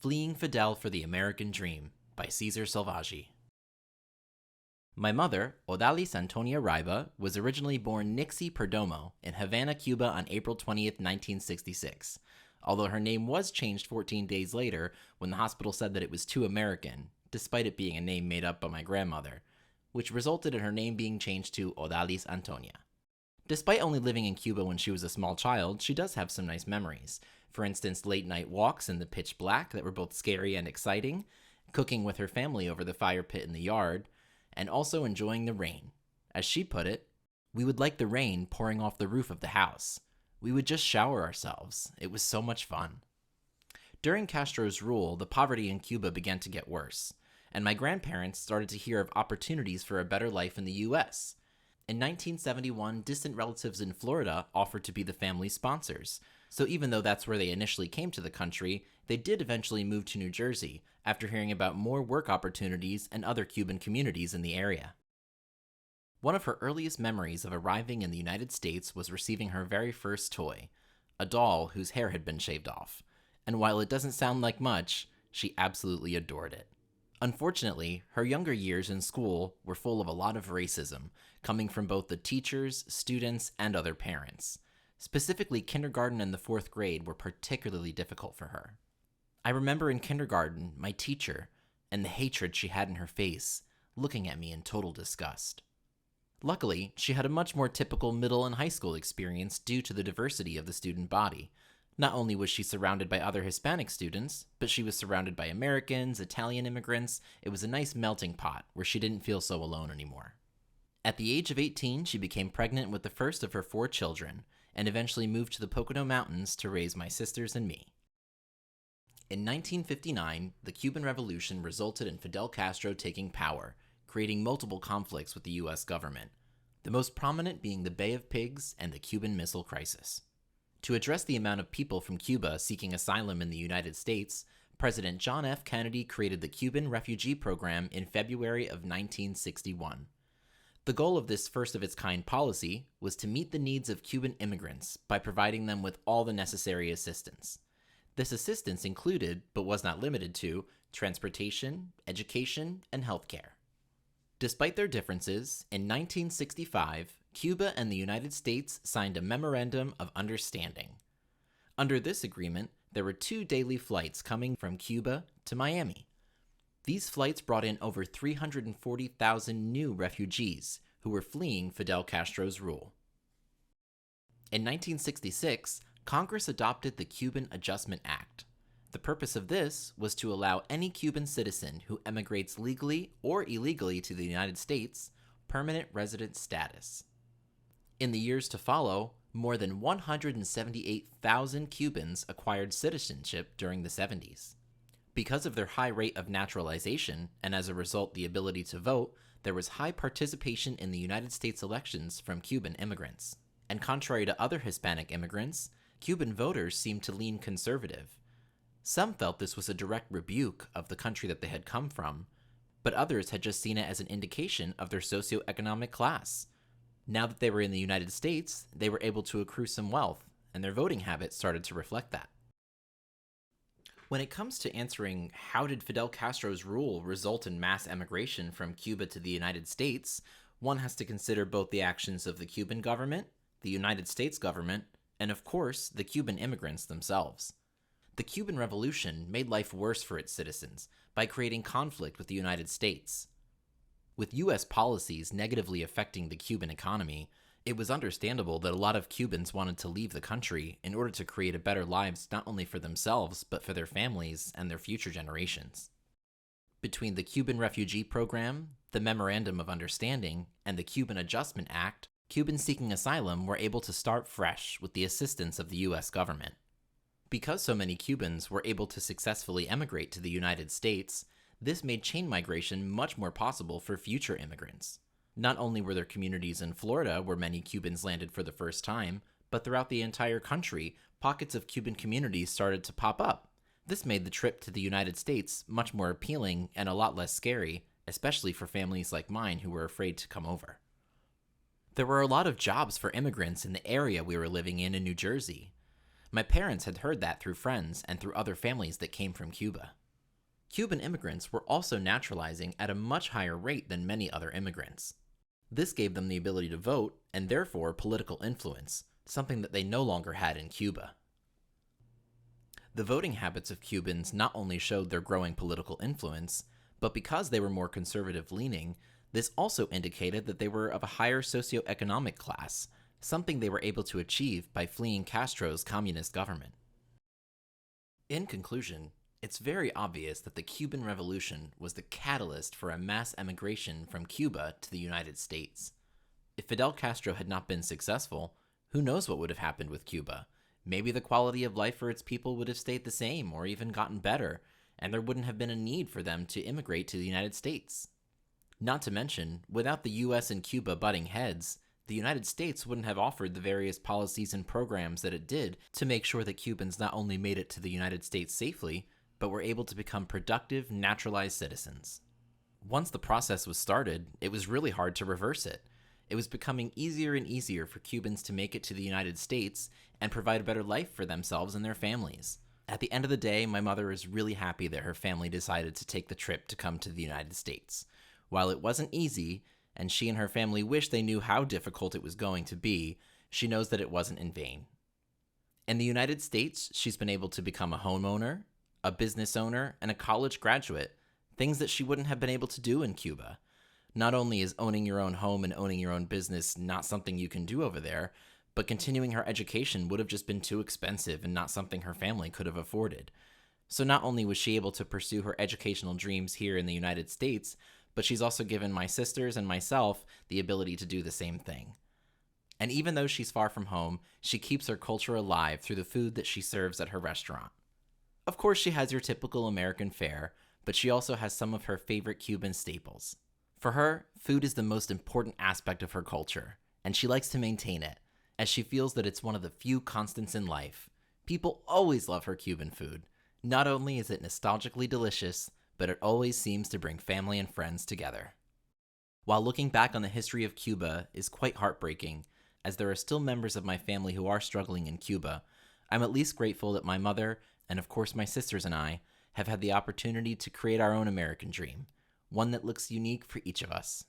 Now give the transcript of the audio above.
Fleeing Fidel for the American Dream by Cesar Salvaggi. My mother, Odalis Antonia Raiba, was originally born Nixie Perdomo in Havana, Cuba on April 20th, 1966, although her name was changed 14 days later when the hospital said that it was too American, despite it being a name made up by my grandmother, which resulted in her name being changed to Odalis Antonia. Despite only living in Cuba when she was a small child, she does have some nice memories. For instance, late-night walks in the pitch black that were both scary and exciting, cooking with her family over the fire pit in the yard, and also enjoying the rain. As she put it, we would like the rain pouring off the roof of the house. We would just shower ourselves. It was so much fun. During Castro's rule, the poverty in Cuba began to get worse, and my grandparents started to hear of opportunities for a better life in the U.S. In 1971, distant relatives in Florida offered to be the family's sponsors, so even though that's where they initially came to the country, they did eventually move to New Jersey after hearing about more work opportunities and other Cuban communities in the area. One of her earliest memories of arriving in the United States was receiving her very first toy, a doll whose hair had been shaved off, and while it doesn't sound like much, she absolutely adored it. Unfortunately, her younger years in school were full of a lot of racism, coming from both the teachers, students, and other parents. Specifically, kindergarten and the 4th grade were particularly difficult for her. I remember in kindergarten, my teacher, and the hatred she had in her face, looking at me in total disgust. Luckily, she had a much more typical middle and high school experience due to the diversity of the student body. Not only was she surrounded by other Hispanic students, but she was surrounded by Americans, Italian immigrants. It was a nice melting pot where she didn't feel so alone anymore. At the age of 18, she became pregnant with the first of her 4 children, and eventually moved to the Pocono Mountains to raise my sisters and me. In 1959, the Cuban Revolution resulted in Fidel Castro taking power, creating multiple conflicts with the U.S. government, the most prominent being the Bay of Pigs and the Cuban Missile Crisis. To address the amount of people from Cuba seeking asylum in the United States, President John F. Kennedy created the Cuban Refugee Program in February of 1961. The goal of this first-of-its-kind policy was to meet the needs of Cuban immigrants by providing them with all the necessary assistance. This assistance included, but was not limited to, transportation, education, and healthcare. Despite their differences, in 1965, Cuba and the United States signed a Memorandum of Understanding. Under this agreement, there were 2 daily flights coming from Cuba to Miami. These flights brought in over 340,000 new refugees who were fleeing Fidel Castro's rule. In 1966, Congress adopted the Cuban Adjustment Act. The purpose of this was to allow any Cuban citizen who emigrates legally or illegally to the United States permanent resident status. In the years to follow, more than 178,000 Cubans acquired citizenship during the 70s. Because of their high rate of naturalization, and as a result the ability to vote, there was high participation in the United States elections from Cuban immigrants. And contrary to other Hispanic immigrants, Cuban voters seemed to lean conservative. Some felt this was a direct rebuke of the country that they had come from, but others had just seen it as an indication of their socioeconomic class. Now that they were in the United States, they were able to accrue some wealth, and their voting habits started to reflect that. When it comes to answering how did Fidel Castro's rule result in mass emigration from Cuba to the United States, one has to consider both the actions of the Cuban government, the United States government, and of course, the Cuban immigrants themselves. The Cuban Revolution made life worse for its citizens by creating conflict with the United States. With U.S. policies negatively affecting the Cuban economy, it was understandable that a lot of Cubans wanted to leave the country in order to create a better lives not only for themselves, but for their families and their future generations. Between the Cuban Refugee Program, the Memorandum of Understanding, and the Cuban Adjustment Act, Cubans seeking asylum were able to start fresh with the assistance of the U.S. government. Because so many Cubans were able to successfully emigrate to the United States, this made chain migration much more possible for future immigrants. Not only were there communities in Florida where many Cubans landed for the first time, but throughout the entire country, pockets of Cuban communities started to pop up. This made the trip to the United States much more appealing and a lot less scary, especially for families like mine who were afraid to come over. There were a lot of jobs for immigrants in the area we were living in New Jersey. My parents had heard that through friends and through other families that came from Cuba. Cuban immigrants were also naturalizing at a much higher rate than many other immigrants. This gave them the ability to vote and therefore political influence, something that they no longer had in Cuba. The voting habits of Cubans not only showed their growing political influence, but because they were more conservative-leaning, this also indicated that they were of a higher socioeconomic class, something they were able to achieve by fleeing Castro's communist government. In conclusion, it's very obvious that the Cuban Revolution was the catalyst for a mass emigration from Cuba to the United States. If Fidel Castro had not been successful, who knows what would have happened with Cuba? Maybe the quality of life for its people would have stayed the same or even gotten better, and there wouldn't have been a need for them to immigrate to the United States. Not to mention, without the US and Cuba butting heads, the United States wouldn't have offered the various policies and programs that it did to make sure that Cubans not only made it to the United States safely, but were able to become productive, naturalized citizens. Once the process was started, it was really hard to reverse it. It was becoming easier and easier for Cubans to make it to the United States and provide a better life for themselves and their families. At the end of the day, my mother is really happy that her family decided to take the trip to come to the United States. While it wasn't easy, and she and her family wish they knew how difficult it was going to be, she knows that it wasn't in vain. In the United States, she's been able to become a homeowner, a business owner, and a college graduate, things that she wouldn't have been able to do in Cuba. Not only is owning your own home and owning your own business not something you can do over there, but continuing her education would have just been too expensive and not something her family could have afforded. So not only was she able to pursue her educational dreams here in the United States, but she's also given my sisters and myself the ability to do the same thing. And even though she's far from home, she keeps her culture alive through the food that she serves at her restaurant. Of course, she has your typical American fare, but she also has some of her favorite Cuban staples. For her, food is the most important aspect of her culture, and she likes to maintain it, as she feels that it's one of the few constants in life. People always love her Cuban food. Not only is it nostalgically delicious, but it always seems to bring family and friends together. While looking back on the history of Cuba is quite heartbreaking, as there are still members of my family who are struggling in Cuba, I'm at least grateful that my mother, and of course my sisters and I, have had the opportunity to create our own American dream, one that looks unique for each of us.